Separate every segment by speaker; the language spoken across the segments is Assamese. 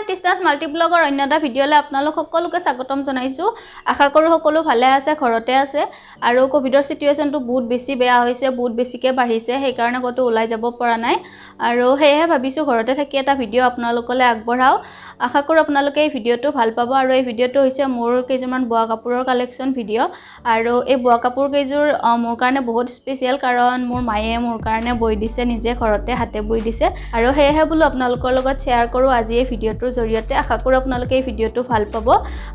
Speaker 1: এভৰিৱান টিছনাছ মাল্টিব্লগৰ অন্য এটা ভিডিঅ'লৈ আপোনালোক সকলোকে স্বাগতম জনাইছো। আশা কৰো সকলো ভালে আছে, ঘৰতে আছে আৰু কোভিডৰ সিচুৱেচনটো বহুত বেছি বেয়া হৈছে, বহুত বেছিকে বাঢ়িছে, সেই কাৰণে কতো ওলাই যাব পৰা নাই আৰু হেহে ভাবিছো ঘৰতে থাকি এটা ভিডিঅ' আপোনালোকলৈ আগবঢ়াও। আশা কৰো আপোনালোকে এই ভিডিঅ'টো ভাল পাব আৰু এই ভিডিঅ'টো হৈছে মোৰ কেইজনমান বোৱা কাপোৰৰ কালেকশ্যন ভিডিঅ' আৰু এই বোৱা কাপোৰ কেইযোৰ মোৰ কাৰণে বহুত স্পেচিয়েল কাৰণ মোৰ মায়ে মোৰ কাৰণে বৈ দিছে, নিজে ঘৰতে হাতে বৈ দিছে আৰু হেহে বুলো আপোনালোকৰ লগত শ্বেয়াৰ কৰো আজি এই ভিডিঅ'টোৰ জৰিয়তে। আশা কৰো আপোনালোকে এই ভিডিঅ'টো ভাল পাব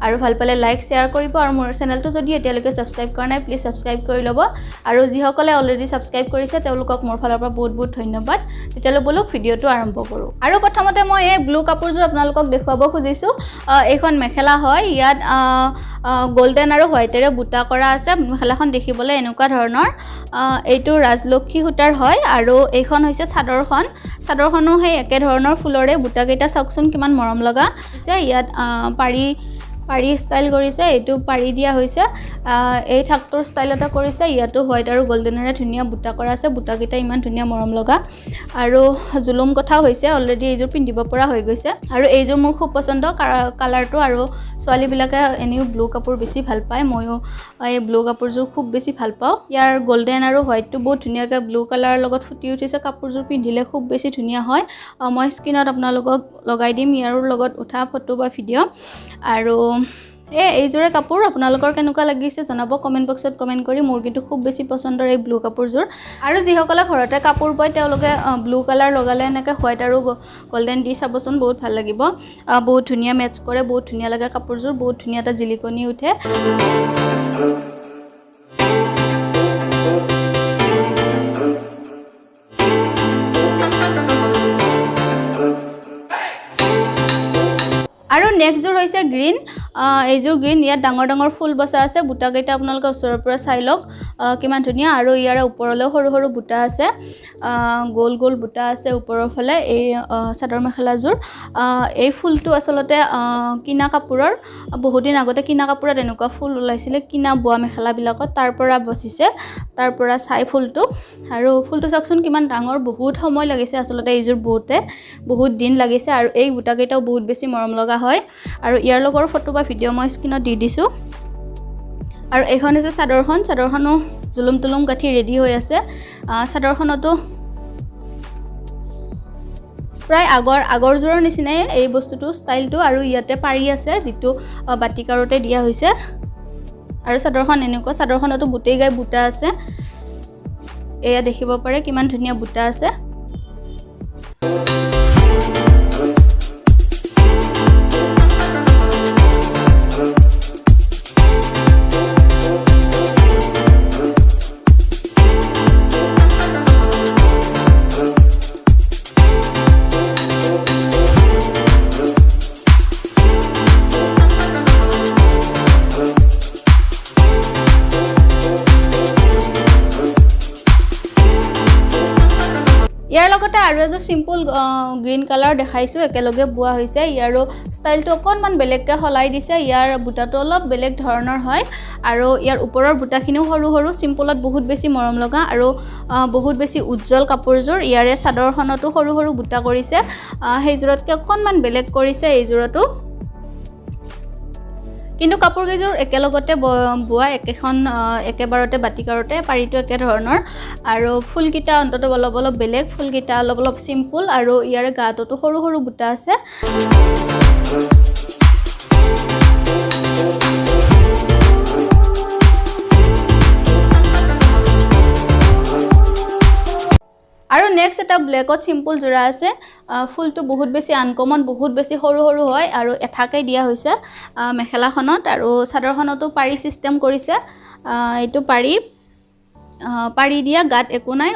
Speaker 1: আৰু ভাল পালে লাইক শ্বেয়াৰ কৰিব আৰু মোৰ চেনেলটো যদি এতিয়ালৈকে সাবস্ক্ৰাইব কৰা নাই প্লিজ সাবস্ক্ৰাইব কৰি ল'ব আৰু যিসকলে অলৰেডি সাবস্ক্ৰাইব কৰিছে তেওঁলোকক মোৰ ফালৰ পৰা বহুত বহুত ধন্যবাদ। তেতিয়ালৈ বলক ভিডিঅ'টো আৰম্ভ কৰো। আৰু প্ৰথমতে মই এই ব্লু কাপোৰযোৰ আপোনালোকক দেখুৱাব খুজিছো। এইখন মেখেলা হয়, ইয়াত গোল্ডেন আৰু হোৱাইটেৰে বুটা কৰা আছে। মেখেলাখন দেখিবলৈ এনেকুৱা ধৰণৰ, এইটো ৰাজলক্ষী সূতাৰ হয় আৰু এইখন হৈছে চাদৰখন। চাদৰখনো সেই একে ধৰণৰ ফুলৰে বুটা কেইটা চাওকচোন কিমান মৰম লগা আছে। ইয়াত পাৰি ষ্টাইল কৰিছে, এইটো পাৰি দিয়া হৈছে, এই থাকটোৰ ষ্টাইল এটা কৰিছে। ইয়াতো হোৱাইট আৰু গোল্ডেনেৰে ধুনীয়া বুটা কৰা আছে, বুটা কেইটা ইমান ধুনীয়া মৰম লগা আৰু জুলুম কথাও হৈছে। অলৰেডি এইযোৰ পিন্ধিব পৰা হৈ গৈছে আৰু এইযোৰ মোৰ খুব পছন্দ কালাৰটো আৰু ছোৱালীবিলাকে এনেও ব্লু কাপোৰ বেছি ভাল পায়, ময়ো এই ব্লু কাপোৰযোৰ খুব বেছি ভাল পাওঁ। ইয়াৰ গোল্ডেন আৰু হোৱাইটটো বহুত ধুনীয়াকৈ ব্লু কালাৰৰ লগত ফুটি উঠিছে। কাপোৰযোৰ পিন্ধিলে খুব বেছি ধুনীয়া হয়। মই স্ক্ৰীনত আপোনালোকক লগাই দিম ইয়াৰ লগত উঠা ফটো বা ভিডিঅ' আৰু এইযোৰে কাপোৰ আপোনালোকৰ কেনেকুৱা লাগিছে জনাব কমেণ্ট বক্সত কমেণ্ট কৰি। মোৰ কিন্তু খুব বেছি পছন্দৰ এই ব্লু কাপোৰযোৰ আৰু যিসকলে ঘৰতে কাপোৰ বয় তেওঁলোকে ব্লু কালাৰ লগালে এনেকৈ হোৱাইট আৰু গোল্ডেন দি চাবচোন, বহুত ভাল লাগিব। বহুত ধুনীয়া মেটচ কৰে, বহুত ধুনীয়া লাগে কাপোৰযোৰ, বহুত ধুনীয়া এটা জিলিকনি উঠে। আৰু নেক্সট যোৰ হৈছে গ্ৰীণ। এইযোৰ গ্ৰীণ, ইয়াত ডাঙৰ ডাঙৰ ফুল বচা আছে। বুটা কেইটা আপোনালোকে ওচৰৰ পৰা চাই লওক কিমান ধুনীয়া আৰু ইয়াৰে ওপৰলৈও সৰু সৰু বুটা আছে, গোল গোল বুটা আছে ওপৰৰ ফালে। এই চাদৰ মেখেলাযোৰ এই ফুলটো আচলতে কিনা কাপোৰৰ, বহুদিন আগতে কিনা কাপোৰত এনেকুৱা ফুল ওলাইছিলে কিনা বোৱা মেখেলাবিলাকত, তাৰ পৰা বচিছে, তাৰ পৰা চাই ফুলটো। আৰু ফুলটো চাওকচোন কিমান ডাঙৰ, বহুত সময় লাগিছে আচলতে এইযোৰ বওঁতে, বহুত দিন লাগিছে আৰু এই বুটাকেইটাও বহুত বেছি মৰম লগা হয় আৰু ইয়াৰ লগৰ ফটো বা ভিডিঅ' মই স্ক্ৰীনত দি দিছোঁ। আৰু এইখন হৈছে চাদৰখন, চাদৰখনো জুলুম তুলুম গাঁঠি ৰেডি হৈ আছে। চাদৰখনতো প্ৰায় আগৰযোৰৰ নিচিনাই এই বস্তুটো ষ্টাইলটো আৰু ইয়াতে পাৰি আছে যিটো বাটিকাৰতে দিয়া হৈছে আৰু চাদৰখন এনেকুৱা। চাদৰখনতো গোটেই গাই বুটা আছে, এয়া দেখিব পাৰে কিমান ধুনীয়া বুটা আছে। ইয়াৰ লগতে আৰু এযোৰ চিম্পল গ্ৰীণ কালাৰ দেখাইছোঁ, একেলগে বোৱা হৈছে। ইয়াৰো ষ্টাইলটো অকণমান বেলেগকৈ সলাই দিছে, ইয়াৰ বুটাটো অলপ বেলেগ ধৰণৰ হয় আৰু ইয়াৰ ওপৰৰ বুটাখিনিও সৰু সৰু, চিম্পলত বহুত বেছি মৰম লগা আৰু বহুত বেছি উজ্জ্বল কাপোৰযোৰ। ইয়াৰে চাদৰখনতো সৰু সৰু বুটা কৰিছে, সেইযোৰতকৈ অকণমান বেলেগ কৰিছে এইযোৰতো, কিন্তু কাপোৰ কেইযোৰ একেলগতে বোৱা, একেবাৰতে বাটিকাৰতে, পাৰিটো একে ধৰণৰ আৰু ফুলকেইটা অন্ততঃ অলপ অলপ বেলেগ, ফুলকেইটা অলপ অলপ চিম্পুল আৰু ইয়াৰে গাটোতো সৰু সৰু বুটা আছে। আৰু নেক্সট এটা ব্লেকত চিম্পল যোৰা আছে। ফুলটো বহুত বেছি আনকমন, বহুত বেছি সৰু সৰু হয় আৰু এঠাকৈ দিয়া হৈছে মেখেলাখনত আৰু চাদৰখনতো পাৰি ছিষ্টেম কৰিছে। এইটো পাৰি দিয়া, গাত একো নাই,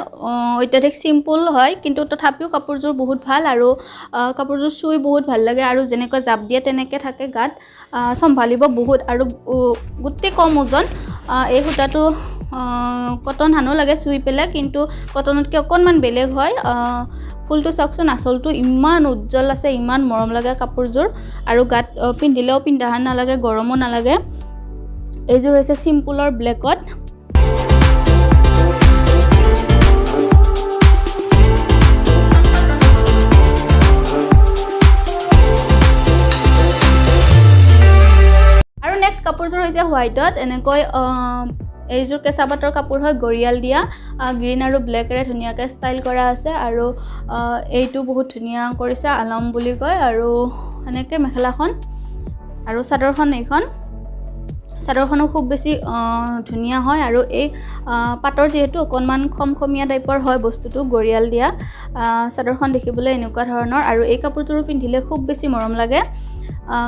Speaker 1: অত্যাধিক চিম্পল হয় কিন্তু তথাপিও কাপোৰযোৰ বহুত ভাল আৰু কাপোৰযোৰ চুই বহুত ভাল লাগে আৰু যেনেকৈ জাপ দিয়ে তেনেকৈ থাকে গাত, চম্ভালিব বহুত আৰু গোটেই কম ওজন। এই সূতাটো কটন হানো লাগে চুই পেলাই, কিন্তু কটনতকৈ অকণমান বেলেগ হয়। ফুলটো চাওকচোন, আঁচলটো ইমান উজ্জ্বল আছে, ইমান মৰম লগা কাপোৰযোৰ আৰু গাত পিন্ধিলেও পিন্ধাহান নালাগে, গৰমো নালাগে। এইযোৰ হৈছে চিম্পলৰ ব্লেকত। নেক্সট কাপোৰযোৰ হৈছে হোৱাইটত এনেকৈ এইযোৰ কেঁচা পাটৰ কাপোৰ হয় গৰিয়াল দিয়া গ্ৰীণ আৰু ব্লেকেৰে ধুনীয়াকৈ ষ্টাইল কৰা আছে আৰু এইটো বহুত ধুনীয়া কৰিছে আলম বুলি কয় আৰু এনেকৈ মেখেলাখন আৰু চাদৰখন এইখন চাদৰখনো খুব বেছি ধুনীয়া হয় আৰু এই পাটৰ যেহেতু অকণমান খমখমীয়া টাইপৰ হয় বস্তুটো গৰিয়াল দিয়া চাদৰখন দেখিবলৈ এনেকুৱা ধৰণৰ আৰু এই কাপোৰযোৰ পিন্ধিলে খুব বেছি মৰম লাগে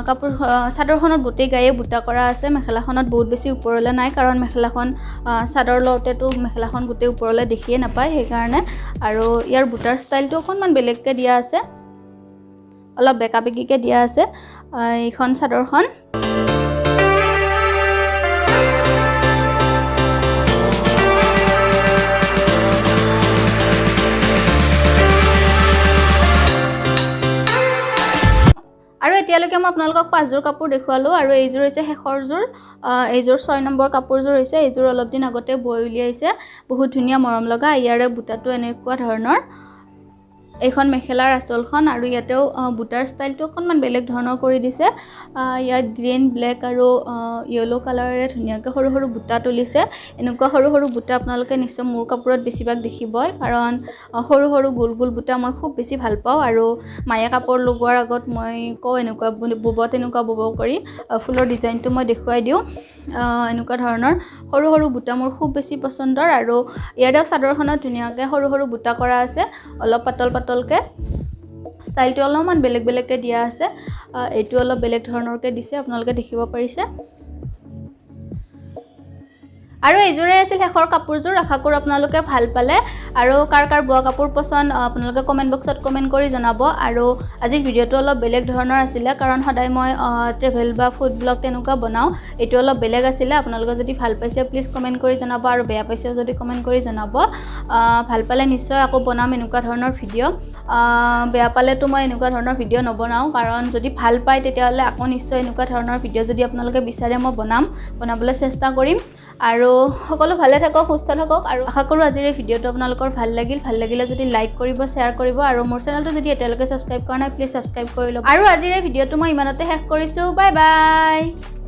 Speaker 1: কাপোৰ চাদৰখনত গোটেই গায়ে বুটা কৰা আছে মেখেলাখনত বহুত বেছি ওপৰলৈ নাই কাৰণ মেখেলাখন চাদৰ লওঁতেতো মেখেলাখন গোটেই ওপৰলৈ দেখিয়ে নাপায় সেইকাৰণে আৰু ইয়াৰ বুটাৰ ষ্টাইলটো অকণমান বেলেগকৈ দিয়া আছে অলপ বেকা বেকিকৈ দিয়া আছে এইখন চাদৰখন আৰু এতিয়ালৈকে মই আপোনালোকক 5যোৰ কাপোৰ দেখুৱালোঁ আৰু এইযোৰ হৈছে শেষৰযোৰ এইযোৰ 6 নম্বৰ কাপোৰযোৰ হৈছে এইযোৰ অলপ দিন আগতে বৈ উলিয়াইছে বহুত ধুনীয়া মৰম লগা ইয়াৰে বুটাটো এনেকুৱা ধৰণৰ এইখন মেখেলাৰ আঁচলখন আৰু ইয়াতেও বুটাৰ ষ্টাইলটো অকণমান বেলেগ ধৰণৰ কৰি দিছে ইয়াত গ্ৰীণ ব্লেক আৰু য়েলো কালাৰেৰে ধুনীয়াকৈ সৰু সৰু বুটা তুলিছে এনেকুৱা সৰু সৰু বুটা আপোনালোকে নিশ্চয় মোৰ কাপোৰত বেছিভাগ দেখিবই কাৰণ সৰু সৰু গোল গোল বুটা মই খুব বেছি ভাল পাওঁ আৰু মায়ে কাপোৰ লগোৱাৰ আগত মই কওঁ এনেকুৱা বব তেনেকুৱা বব কৰি ফুলৰ ডিজাইনটো মই দেখুৱাই দিওঁ এনেকুৱা ধৰণৰ সৰু সৰু বুটা মোৰ খুব বেছি পচন্দৰ আৰু ইয়াতেও চাদৰখনত ধুনীয়াকৈ সৰু সৰু বুটা কৰা আছে অলপ পাতল পাতলকৈ ষ্টাইলটো অলপমান বেলেগ বেলেগকৈ দিয়া আছে এইটো অলপ বেলেগ ধৰণৰকৈ দিছে আপোনালোকে দেখিব পাৰিছে আৰু এইযোৰে আছিল শেষৰ কাপোৰযোৰ আশা কৰোঁ আপোনালোকে ভাল পালে আৰু কাৰ কাৰ বোৱা কাপোৰ পছন্দ আপোনালোকে কমেণ্ট বক্সত কমেণ্ট কৰি জনাব আৰু আজিৰ ভিডিঅ'টো অলপ বেলেগ ধৰণৰ আছিলে কাৰণ সদায় মই ট্ৰেভেল বা ফুড ব্লগ তেনেকুৱা বনাওঁ এইটো অলপ বেলেগ আছিলে আপোনালোকে যদি ভাল পাইছে প্লিজ কমেণ্ট কৰি জনাব আৰু বেয়া পাইছে যদি কমেণ্ট কৰি জনাব ভাল পালে নিশ্চয় আকৌ বনাম এনেকুৱা ধৰণৰ ভিডিঅ' বেয়া পালেতো মই এনেকুৱা ধৰণৰ ভিডিঅ' নবনাওঁ কাৰণ যদি ভাল পায় তেতিয়াহ'লে আকৌ নিশ্চয় এনেকুৱা ধৰণৰ ভিডিঅ' যদি আপোনালোকে বিচাৰে মই বনাবলৈ চেষ্টা কৰিম আৰু সকলো ভালে থাকক সুস্থ থাকক আৰু আশা কৰোঁ আজিৰ এই ভিডিঅ'টো আপোনালোকৰ ভাল লাগিলে যদি লাইক কৰিব শ্বেয়াৰ কৰিব আৰু মোৰ চেনেলটো যদি এতিয়ালৈকে ছাবস্ক্ৰাইব কৰা নাই প্লিজ ছাবস্ক্ৰাইব কৰি ল'ব আৰু আজিৰ এই ভিডিঅ'টো মই ইমানতে শেষ কৰিছোঁ বাই বাই